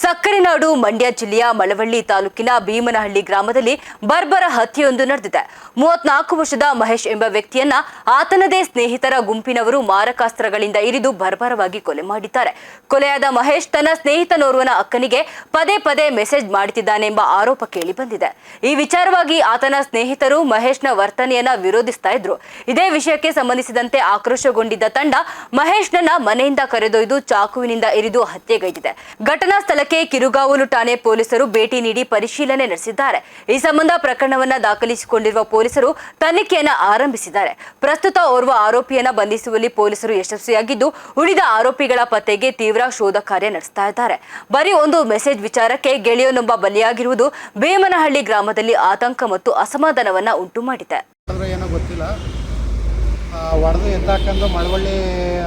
ಸಕ್ಕರೆನಾಡು ಮಂಡ್ಯ ಜಿಲ್ಲೆಯ ಮಳವಳ್ಳಿ ತಾಲೂಕಿನ ಭೀಮನಹಳ್ಳಿ ಗ್ರಾಮದಲ್ಲಿ ಬರ್ಬರ ಹತ್ಯೆಯೊಂದು ನಡೆದಿದೆ. 34 ವರ್ಷದ ಮಹೇಶ್ ಎಂಬ ವ್ಯಕ್ತಿಯನ್ನ ಆತನದೇ ಸ್ನೇಹಿತರ ಗುಂಪಿನವರು ಮಾರಕಾಸ್ತ್ರಗಳಿಂದ ಇರಿದು ಬರ್ಬರವಾಗಿ ಕೊಲೆ ಮಾಡಿದ್ದಾರೆ. ಕೊಲೆಯಾದ ಮಹೇಶ್ ತನ್ನ ಸ್ನೇಹಿತನೋರ್ವನ ಅಕ್ಕನಿಗೆ ಪದೇ ಪದೇ ಮೆಸೇಜ್ ಮಾಡುತ್ತಿದ್ದಾನೆಂಬ ಆರೋಪ ಕೇಳಿ ಬಂದಿದೆ. ಈ ವಿಚಾರವಾಗಿ ಆತನ ಸ್ನೇಹಿತರು ಮಹೇಶ್ನ ವರ್ತನೆಯನ್ನ ವಿರೋಧಿಸ್ತಾ ಇದ್ರು. ಇದೇ ವಿಷಯಕ್ಕೆ ಸಂಬಂಧಿಸಿದಂತೆ ಆಕ್ರೋಶಗೊಂಡಿದ್ದ ತಂಡ ಮಹೇಶ್ನನ್ನ ಮನೆಯಿಂದ ಕರೆದೊಯ್ದು ಚಾಕುವಿನಿಂದ ಇರಿದು ಹತ್ಯೆಗೈದಿದೆ. ಘಟನಾ ಸ್ಥಳಕ್ಕೆ ಕಿರುಗಾವಲು ಠಾಣೆ ಪೊಲೀಸರು ಭೇಟಿ ನೀಡಿ ಪರಿಶೀಲನೆ ನಡೆಸಿದ್ದಾರೆ. ಈ ಸಂಬಂಧ ಪ್ರಕರಣವನ್ನ ದಾಖಲಿಸಿಕೊಂಡಿರುವ ಪೊಲೀಸರು ತನಿಖೆಯನ್ನ ಆರಂಭಿಸಿದ್ದಾರೆ. ಪ್ರಸ್ತುತ ಓರ್ವ ಆರೋಪಿಯನ್ನ ಬಂಧಿಸುವಲ್ಲಿ ಪೊಲೀಸರು ಯಶಸ್ವಿಯಾಗಿದ್ದು, ಉಳಿದ ಆರೋಪಿಗಳ ಪತ್ತೆಗೆ ತೀವ್ರ ಶೋಧ ಕಾರ್ಯ ನಡೆಸ್ತಾ ಇದ್ದಾರೆ. ಬರೀ ಒಂದು ಮೆಸೇಜ್ ವಿಚಾರಕ್ಕೆ ಗೆಳೆಯನೊಬ್ಬ ಬಲಿಯಾಗಿರುವುದು ಭೀಮನಹಳ್ಳಿ ಗ್ರಾಮದಲ್ಲಿ ಆತಂಕ ಮತ್ತು ಅಸಮಾಧಾನವನ್ನ ಉಂಟು ಮಾಡಿದೆ. ಹೊಡೆದು ಎದ್ದಾಕಂದು ಮಳವಳ್ಳಿ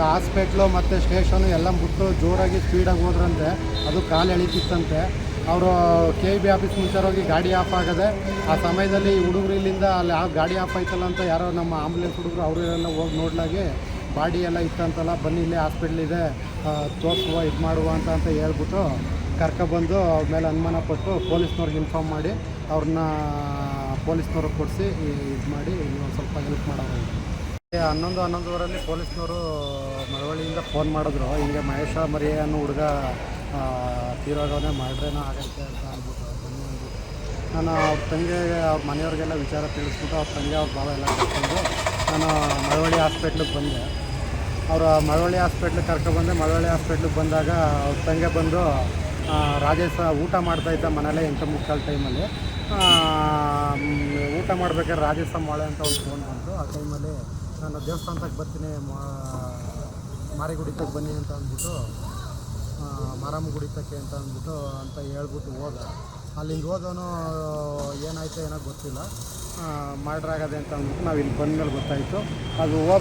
ಹಾಸ್ಪಿಟ್ಲು ಮತ್ತು ಸ್ಟೇಷನು ಎಲ್ಲ ಬಿಟ್ಟು ಜೋರಾಗಿ ಸ್ಪೀಡಾಗಿ ಹೋದ್ರಂತೆ. ಅದು ಕಾಲು ಎಳೀತಿತ್ತಂತೆ. ಅವರು KIB ಆಫೀಸ್ ಮುಂಚೆರೋಗಿ ಗಾಡಿ ಆಫ್ ಆಗದೆ ಆ ಸಮಯದಲ್ಲಿ ಹುಡುಗರು ಇಲ್ಲಿಂದ ಅಲ್ಲಿ ಗಾಡಿ ಆಫ್ ಆಯ್ತಲ್ಲ ಅಂತ ಯಾರೋ ನಮ್ಮ ಆಂಬುಲೆನ್ಸ್ ಹುಡುಗರು ಅವರು ಎಲ್ಲ ಹೋಗಿ ನೋಡ್ಲಾಗಿ ಬಾಡಿ ಎಲ್ಲ ಇತ್ತಂತಲ್ಲ, ಬನ್ನಿ ಇಲ್ಲೇ ಹಾಸ್ಪಿಟ್ಲಿದೆ ತೋರಿಸುವ ಇದು ಮಾಡುವ ಅಂತ ಹೇಳ್ಬಿಟ್ಟು ಕರ್ಕೊಬಂದು ಅವ್ರ ಮೇಲೆ ಅನುಮಾನ ಪಟ್ಟು ಪೊಲೀಸ್ನವ್ರಿಗೆ ಇನ್ಫಾರ್ಮ್ ಮಾಡಿ ಅವ್ರನ್ನ ಪೊಲೀಸ್ನವ್ರಿಗೆ ಕೊಡಿಸಿ ಇದು ಮಾಡಿ ಒಂದು ಸ್ವಲ್ಪ ಹೆಲ್ಪ್ ಮಾಡೋರು. 11:11 ಪೊಲೀಸ್ನವರು ಮಳವಳ್ಳಿಯಿಂದ ಫೋನ್ ಮಾಡಿದ್ರು, ಹಿಂಗೆ ಮಹೇಶ ಮರಿ ಅನ್ನೋ ಹುಡುಗ ತೀರೋಗವನೇ ಮಾಡ್ರೇನೋ ಆಗತ್ತೆ ಅಂತ ಅಂದ್ಬಿಟ್ಟು ನಾನು ಅವ್ರ ತಂಗೆ ಅವ್ರ ಮನೆಯವ್ರಿಗೆಲ್ಲ ವಿಚಾರ ತಿಳಿಸ್ಬಿಟ್ಟು ಅವ್ರ ತಂಗೆ ಅವ್ರ ಭಾವ ಎಲ್ಲ ಕರ್ಕೊಂಡು ನಾನು ಮಳವಳ್ಳಿ ಹಾಸ್ಪಿಟ್ಲಿಗೆ ಬಂದೆ. ಅವರು ಮಳವಳ್ಳಿ ಹಾಸ್ಪಿಟ್ಲಿಗೆ ಕರ್ಕೊಬಂದೆ. ಮಳವಳ್ಳಿ ಹಾಸ್ಪಿಟ್ಲಿಗೆ ಬಂದಾಗ ಅವ್ರ ತಂಗೆ ಬಂದು ರಾಜೇಶ ಊಟ ಮಾಡ್ತಾಯಿದ್ದ ಮನೇಲೆ 8:45 ಟೈಮಲ್ಲಿ. ಊಟ ಮಾಡ್ಬೇಕಾದ್ರೆ ರಾಜೇಶ ಮೊಳೆ ಅಂತ ಒಂದು ಫೋನ್ ಬಂತು. ಆ ಟೈಮಲ್ಲಿ ನಾನು ದೇವಸ್ಥಾನಕ್ಕೆ ಬರ್ತೀನಿ, ಮಾರಿಗುಡಿತಕ್ಕೆ ಬನ್ನಿ ಅಂತ ಅಂದ್ಬಿಟ್ಟು ಮಾರಮ್ಮ ಗುಡಿತಕ್ಕೆ ಅಂತ ಹೇಳ್ಬಿಟ್ಟು ಹೋದ. ಅಲ್ಲಿಂದ ಹೋದವನು ಏನಾಯ್ತು ಏನೋ ಗೊತ್ತಿಲ್ಲ, ಮರ್ಡ್ರ್ ಆಗದೆ ಅಂತ ಅಂದ್ಬಿಟ್ಟು ನಾವು ಇಲ್ಲಿ ಬಂದಮೇಲೆ ಗೊತ್ತಾಯಿತು. ಅದು